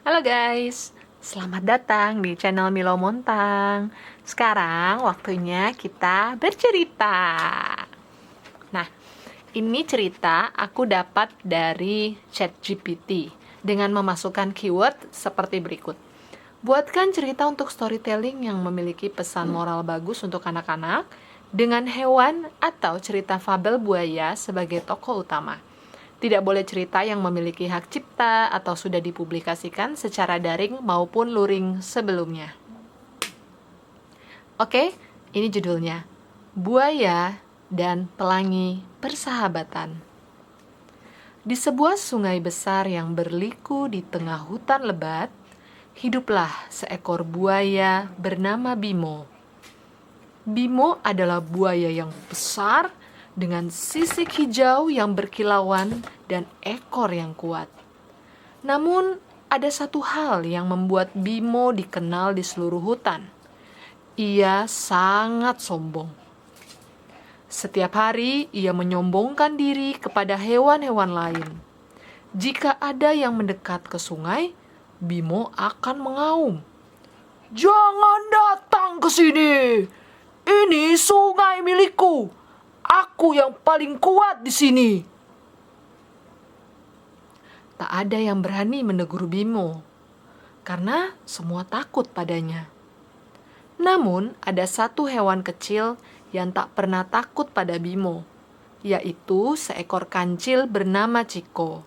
Halo guys, selamat datang di channel Milo Montang. Sekarang waktunya kita bercerita. Nah, ini cerita aku dapat dari ChatGPT dengan memasukkan keyword seperti berikut. Buatkan cerita untuk storytelling yang memiliki pesan moral bagus untuk anak-anak dengan hewan atau cerita fabel buaya sebagai tokoh utama. Tidak boleh cerita yang memiliki hak cipta atau sudah dipublikasikan secara daring maupun luring sebelumnya. Oke, ini judulnya. Buaya dan Pelangi Persahabatan. Di sebuah sungai besar yang berliku di tengah hutan lebat, hiduplah seekor buaya bernama Bimo. Bimo adalah buaya yang besar dengan sisik hijau yang berkilauan dan ekor yang kuat. Namun, ada satu hal yang membuat Bimo dikenal di seluruh hutan. Ia sangat sombong. Setiap hari, ia menyombongkan diri kepada hewan-hewan lain. Jika ada yang mendekat ke sungai, Bimo akan mengaum. "Jangan datang ke sini! Ini sungai milikku. Aku yang paling kuat di sini." Tak ada yang berani menegur Bimo, karena semua takut padanya. Namun, ada satu hewan kecil yang tak pernah takut pada Bimo, yaitu seekor kancil bernama Ciko.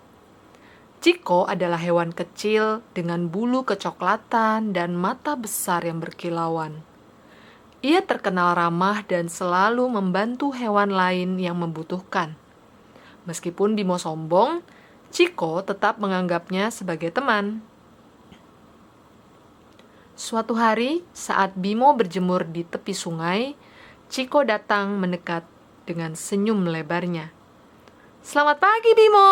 Ciko adalah hewan kecil dengan bulu kecoklatan dan mata besar yang berkilauan. Ia terkenal ramah dan selalu membantu hewan lain yang membutuhkan. Meskipun Bimo sombong, Ciko tetap menganggapnya sebagai teman. Suatu hari, saat Bimo berjemur di tepi sungai, Ciko datang mendekat dengan senyum lebarnya. "Selamat pagi, Bimo.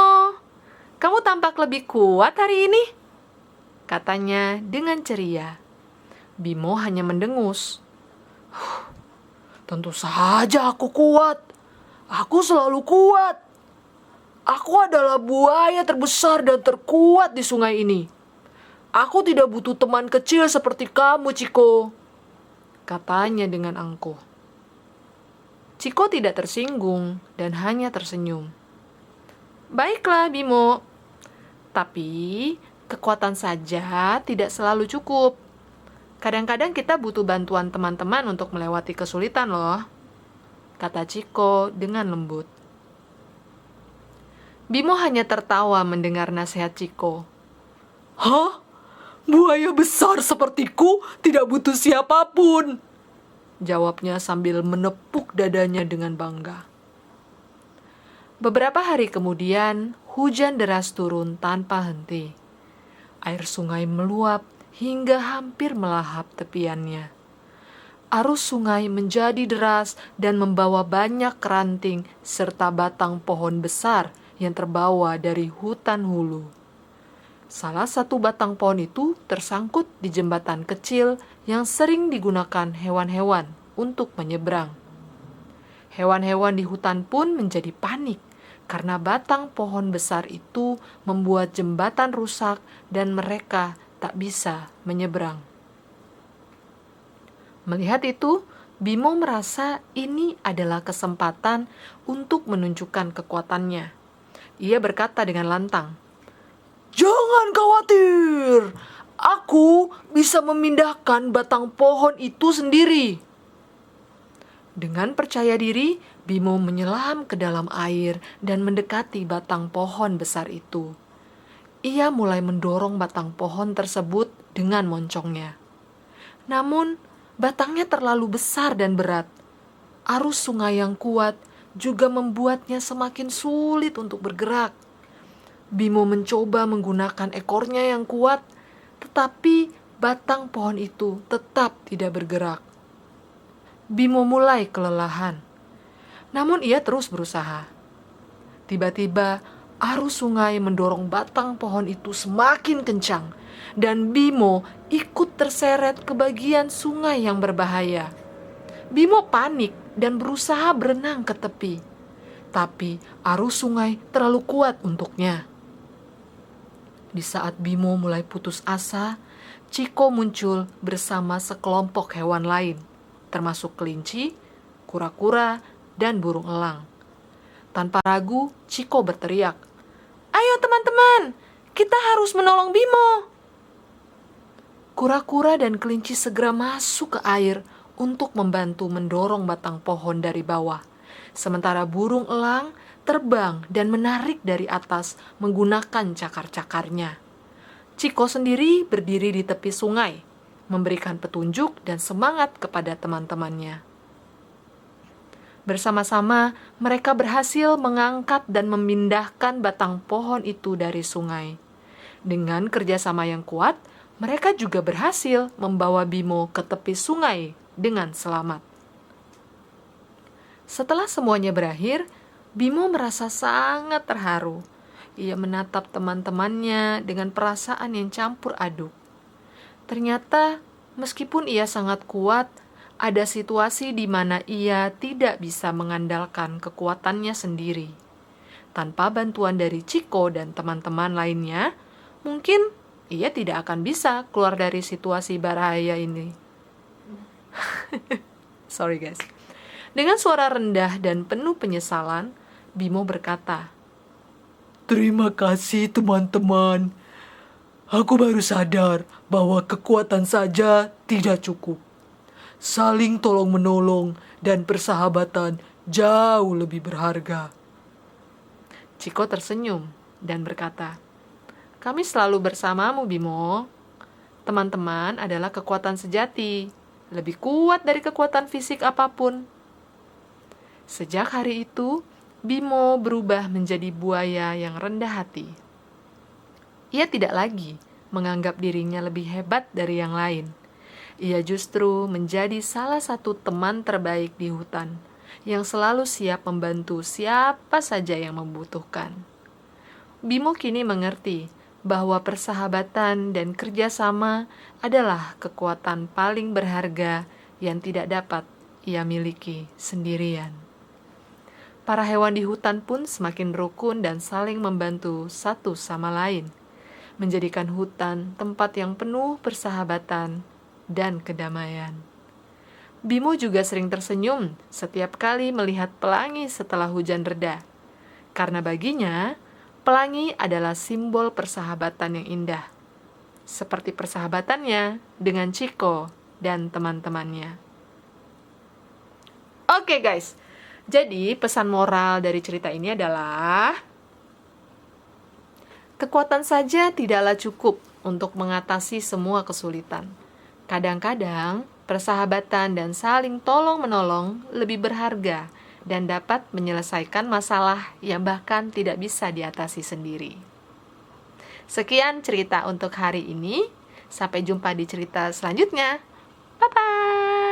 Kamu tampak lebih kuat hari ini," katanya dengan ceria. Bimo hanya mendengus. "Tentu saja aku kuat. Aku selalu kuat. Aku adalah buaya terbesar dan terkuat di sungai ini. Aku tidak butuh teman kecil seperti kamu, Ciko," katanya dengan angkuh. Ciko tidak tersinggung dan hanya tersenyum. "Baiklah, Bimo. Tapi kekuatan saja tidak selalu cukup. Kadang-kadang kita butuh bantuan teman-teman untuk melewati kesulitan loh," kata Ciko dengan lembut. Bimo hanya tertawa mendengar nasihat Ciko. "Hah? Buaya besar sepertiku tidak butuh siapapun," jawabnya sambil menepuk dadanya dengan bangga. Beberapa hari kemudian, hujan deras turun tanpa henti. Air sungai meluap hingga hampir melahap tepiannya. Arus sungai menjadi deras dan membawa banyak ranting serta batang pohon besar yang terbawa dari hutan hulu. Salah satu batang pohon itu tersangkut di jembatan kecil yang sering digunakan hewan-hewan untuk menyeberang. Hewan-hewan di hutan pun menjadi panik karena batang pohon besar itu membuat jembatan rusak dan mereka tak bisa menyeberang. Melihat itu, Bimo merasa ini adalah kesempatan untuk menunjukkan kekuatannya. Ia berkata dengan lantang, "Jangan khawatir, aku bisa memindahkan batang pohon itu sendiri." Dengan percaya diri, Bimo menyelam ke dalam air dan mendekati batang pohon besar itu. Ia mulai mendorong batang pohon tersebut dengan moncongnya. Namun, batangnya terlalu besar dan berat. Arus sungai yang kuat juga membuatnya semakin sulit untuk bergerak. Bimo mencoba menggunakan ekornya yang kuat, tetapi batang pohon itu tetap tidak bergerak. Bimo mulai kelelahan, namun ia terus berusaha. Tiba-tiba, arus sungai mendorong batang pohon itu semakin kencang, dan Bimo ikut terseret ke bagian sungai yang berbahaya. Bimo panik dan berusaha berenang ke tepi, tapi arus sungai terlalu kuat untuknya. Di saat Bimo mulai putus asa, Ciko muncul bersama sekelompok hewan lain, termasuk kelinci, kura-kura, dan burung elang. Tanpa ragu, Ciko berteriak, "Ayo teman-teman, kita harus menolong Bimo!" Kura-kura dan kelinci segera masuk ke air untuk membantu mendorong batang pohon dari bawah. Sementara burung elang terbang dan menarik dari atas menggunakan cakar-cakarnya. Ciko sendiri berdiri di tepi sungai, memberikan petunjuk dan semangat kepada teman-temannya. Bersama-sama, mereka berhasil mengangkat dan memindahkan batang pohon itu dari sungai. Dengan kerjasama yang kuat, mereka juga berhasil membawa Bimo ke tepi sungai dengan selamat. Setelah semuanya berakhir, Bimo merasa sangat terharu. Ia menatap teman-temannya dengan perasaan yang campur aduk. Ternyata, meskipun ia sangat kuat, ada situasi di mana ia tidak bisa mengandalkan kekuatannya sendiri. Tanpa bantuan dari Ciko dan teman-teman lainnya, mungkin ia tidak akan bisa keluar dari situasi bahaya ini. Sorry guys. Dengan suara rendah dan penuh penyesalan, Bimo berkata, Terima kasih teman-teman. Aku baru sadar bahwa kekuatan saja tidak cukup. Saling tolong-menolong dan persahabatan jauh lebih berharga. Ciko tersenyum dan berkata, "Kami selalu bersamamu, Bimo. Teman-teman adalah kekuatan sejati, lebih kuat dari kekuatan fisik apapun." Sejak hari itu, Bimo berubah menjadi buaya yang rendah hati. Ia tidak lagi menganggap dirinya lebih hebat dari yang lain. Ia justru menjadi salah satu teman terbaik di hutan, yang selalu siap membantu siapa saja yang membutuhkan. Bimo kini mengerti bahwa persahabatan dan kerjasama adalah kekuatan paling berharga yang tidak dapat ia miliki sendirian. Para hewan di hutan pun semakin rukun dan saling membantu satu sama lain, menjadikan hutan tempat yang penuh persahabatan dan kedamaian. Bimo juga sering tersenyum setiap kali melihat pelangi setelah hujan reda, karena baginya pelangi adalah simbol persahabatan yang indah, seperti persahabatannya dengan Ciko dan teman-temannya. Oke guys, jadi pesan moral dari cerita ini adalah kekuatan saja tidaklah cukup untuk mengatasi semua kesulitan. Kadang-kadang persahabatan dan saling tolong-menolong lebih berharga dan dapat menyelesaikan masalah yang bahkan tidak bisa diatasi sendiri. Sekian cerita untuk hari ini. Sampai jumpa di cerita selanjutnya. Bye-bye!